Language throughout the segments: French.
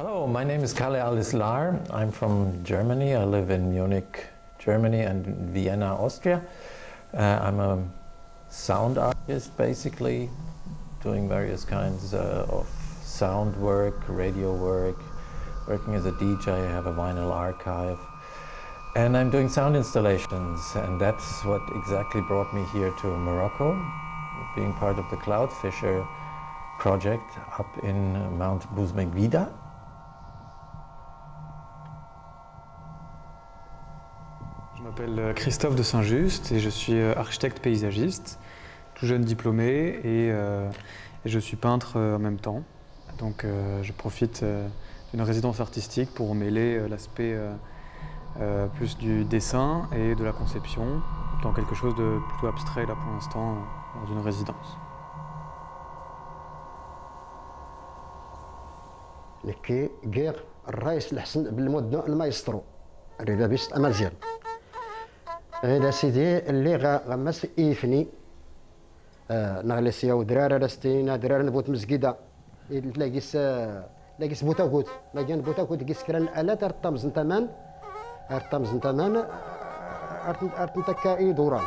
Hello, my name is Kalle Alislar. I'm from Germany. I live in Munich, Germany and Vienna, Austria. I'm a sound artist basically, doing various kinds of sound work, radio work, working as a DJ. I have a vinyl archive. And I'm doing sound installations, and that's what exactly brought me here to Morocco, being part of the Cloudfisher project up in Mount Bouzmeguida. Je m'appelle Christophe de Saint-Just et je suis architecte paysagiste, tout jeune diplômé et je suis peintre en même temps. Donc je profite d'une résidence artistique pour mêler l'aspect plus du dessin et de la conception dans quelque chose de plutôt abstrait là pour l'instant dans une résidence. لكي غير الرئيس الحسن بالمدن المايسترو الربابيست امازيغ غير سيدي اللي غمس يفني نغلسيا ودرارة راستينا درارة نبوت مسجدة لاقيس بوتاكوت لاقيان بوتاكوت كيس كران الالات ارتمز نتامان ارتنتكا اي دوران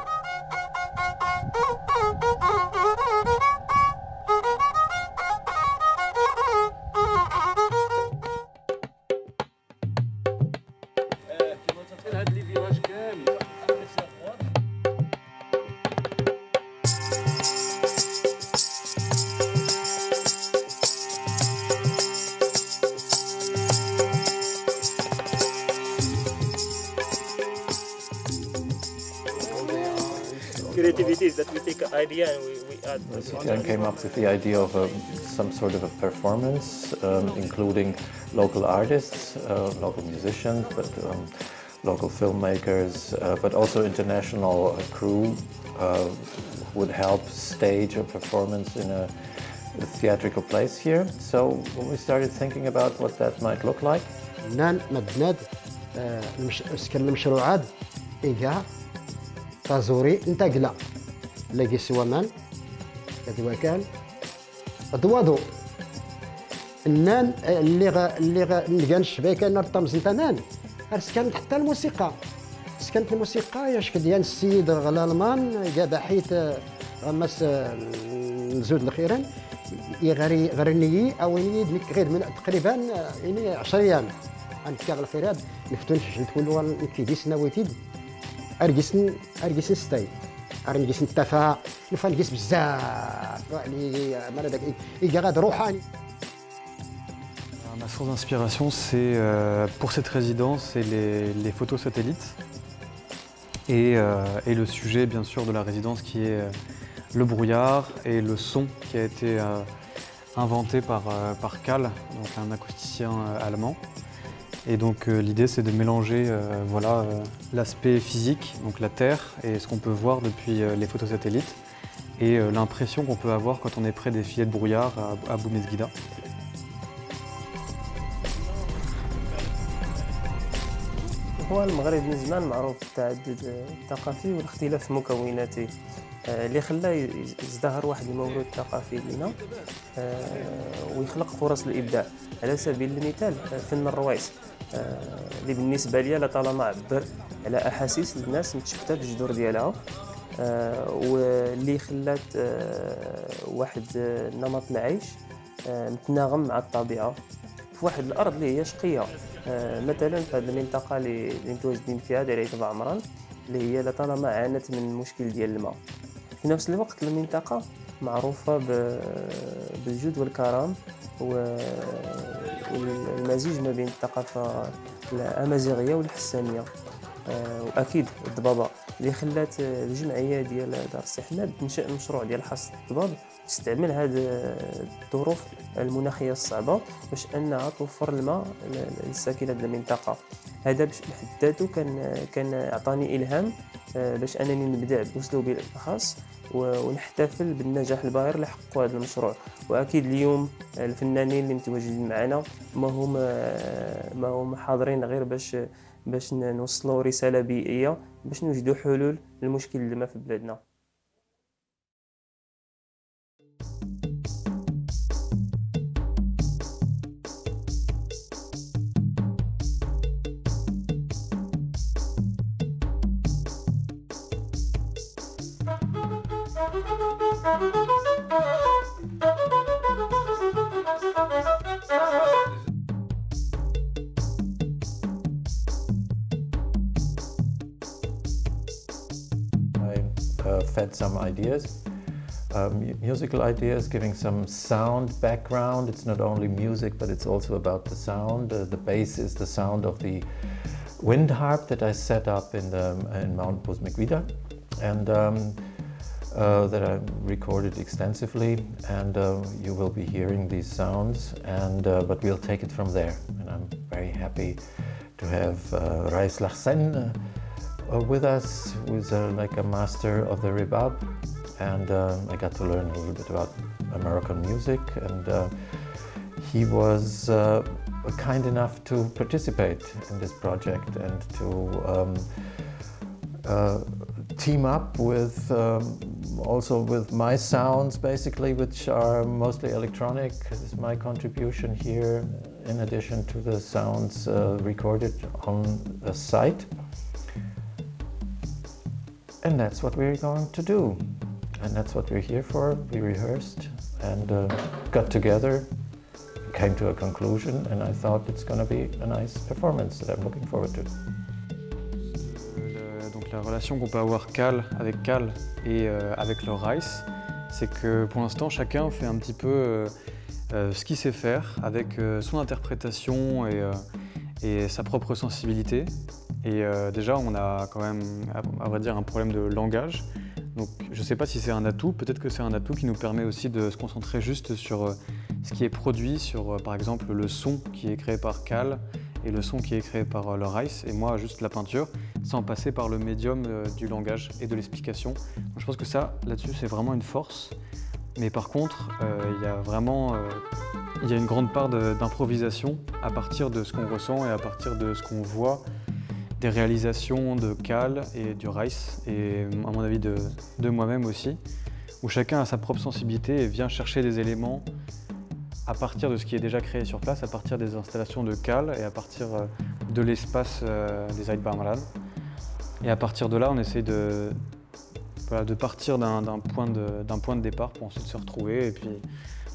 Creativity is that we take an idea and we add. I came up with the idea of some sort of a performance, including local artists, local musicians, but local filmmakers, but also international crew would help stage a performance in a theatrical place here. So we started thinking about what that might look like. المشروعات إيجا تازوري انتقلا لاقي سوامان كدوا كان ادوادو النان اللي نلقى الشباكه نرطمز نتامان كانت حتى الموسيقى كانت الموسيقى ياش ديال السيد غلالمان جاب حيت غمس نزود الاخيرا غرني او غير من تقريبا يعني 10 ايام نكاغ الخيرات نفتون تقولوا كيديس نويتيد ارجسن ستاي ارجسن التفا نفرجس بزاف يعني مالا داك يقعد روحاني. Ma source d'inspiration, c'est pour cette résidence, c'est les photos satellites et le sujet bien sûr de la résidence qui est le brouillard et le son qui a été inventé par Kalle, donc un acousticien allemand. Et donc l'idée c'est de mélanger l'aspect physique, donc la Terre, et ce qu'on peut voir depuis les photos satellites, et l'impression qu'on peut avoir quand on est près des filets de brouillard à Boumezguida. هو المغرب من زمان معروف بالتعدد الثقافي والاختلاف مكوناته اللي خلاه يزدهر واحد الموروث الثقافي لنا ويخلق فرص للابداع. على سبيل المثال فن الروايس اللي بالنسبه لي لطالما عبر على احاسيس الناس متشبته بالجذور ديالها واللي خلات واحد نمط العيش متناغم مع الطبيعه في واحد الارض اللي هي شقيه. مثلا في هذه المنطقه اللي متواجدين فيها دايره تبع عمران اللي هي لطالما عانت من المشكل ديال الماء. في نفس الوقت المنطقه معروفه بالجود والكرم والمزيج ما بين الثقافه الامازيغيه والحسانيه واكيد الضبابه اللي خلات الجمعيه ديال دار السي حماد تنشئ مشروع ديال حصد الضباب تستعمل هذه الظروف المناخيه الصعبه باش انها توفر الماء للساكنه ديال المنطقه. هذا بحد ذاته كان عطاني الهام باش انني نبدع باسلوبي الخاص ونحتفل بالنجاح الباهر اللي حققوا هذا المشروع. واكيد اليوم الفنانين اللي متواجدين معنا ما هم حاضرين غير باش نوصلوا رساله بيئيه باش نوجدوا حلول للمشكل الماء في بلادنا. Fed some ideas, musical ideas, giving some sound background. It's not only music, but it's also about the sound. The bass is the sound of the wind harp that I set up in Mount Pusmegwida, and that I recorded extensively. And you will be hearing these sounds, and but we'll take it from there. And I'm very happy to have Rais Lahsen with us, who's like a master of the rebab, and I got to learn a little bit about American music, and he was kind enough to participate in this project and to team up with also with my sounds, basically, which are mostly electronic. This is my contribution here, in addition to the sounds recorded on the site. And that's what we're going to do. And that's what we're here for. We rehearsed and got together, came to a conclusion, and I thought it's going to be a nice performance that I'm looking forward to. Donc la relation qu'on peut avoir Cal et avec le Rice, c'est que pour l'instant chacun fait un petit peu ce qu'il sait faire avec son interprétation et sa propre sensibilité. Et déjà, on a quand même, à vrai dire, un problème de langage. Donc, je ne sais pas si c'est un atout. Peut-être que c'est un atout qui nous permet aussi de se concentrer juste sur ce qui est produit, sur par exemple le son qui est créé par Cal et le son qui est créé par le Rice. Et moi, juste la peinture, sans passer par le médium du langage et de l'explication. Donc, je pense que ça, là-dessus, c'est vraiment une force. Mais par contre, il y a vraiment une grande part d'improvisation à partir de ce qu'on ressent et à partir de ce qu'on voit, des réalisations de Cal et du Rice, et à mon avis de moi-même aussi, où chacun a sa propre sensibilité et vient chercher des éléments à partir de ce qui est déjà créé sur place, à partir des installations de Cal et à partir de l'espace des Aït-Bamran. Et à partir de là, on essaie de partir d'un point de départ pour ensuite se retrouver, et puis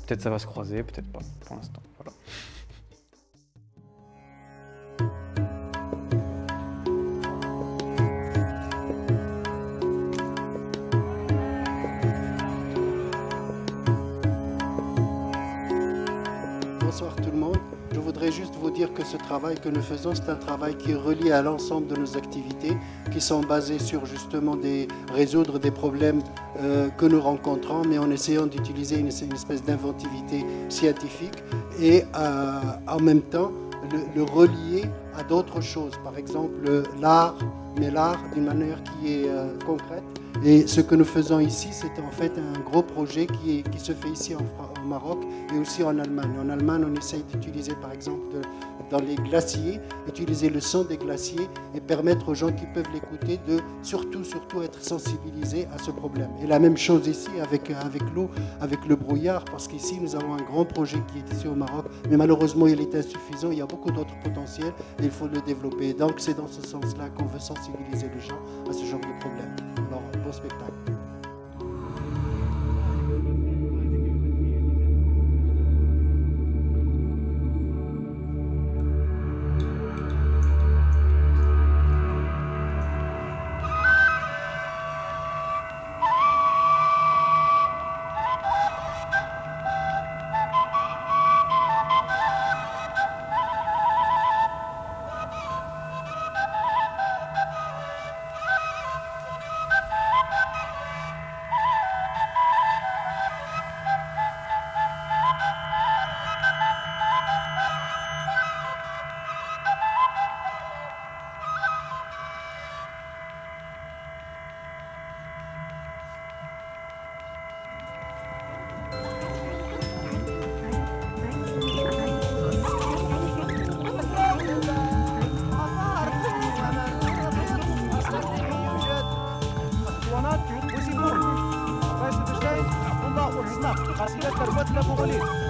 peut-être ça va se croiser, peut-être pas pour l'instant. Voilà. Bonsoir tout le monde. Je voudrais juste vous dire que ce travail que nous faisons, c'est un travail qui est relié à l'ensemble de nos activités, qui sont basées sur justement résoudre des problèmes que nous rencontrons, mais en essayant d'utiliser une espèce d'inventivité scientifique et en même temps le relier à d'autres choses. Par exemple, l'art, mais l'art d'une manière qui est concrète. Et ce que nous faisons ici, c'est en fait un gros projet qui se fait ici au Maroc et aussi en Allemagne. En Allemagne, on essaye d'utiliser par exemple dans les glaciers, utiliser le son des glaciers et permettre aux gens qui peuvent l'écouter de surtout être sensibilisés à ce problème. Et la même chose ici avec l'eau, avec le brouillard, parce qu'ici nous avons un grand projet qui est ici au Maroc, mais malheureusement il est insuffisant, il y a beaucoup d'autres potentiels et il faut le développer. Donc c'est dans ce sens-là qu'on veut sensibiliser les gens à ce genre de problème. Alors, bon spectacle. الاسطوانات ويسيبوه الرئيس الدجاج عبد الله والحصناف خاصية كربات لابو غليل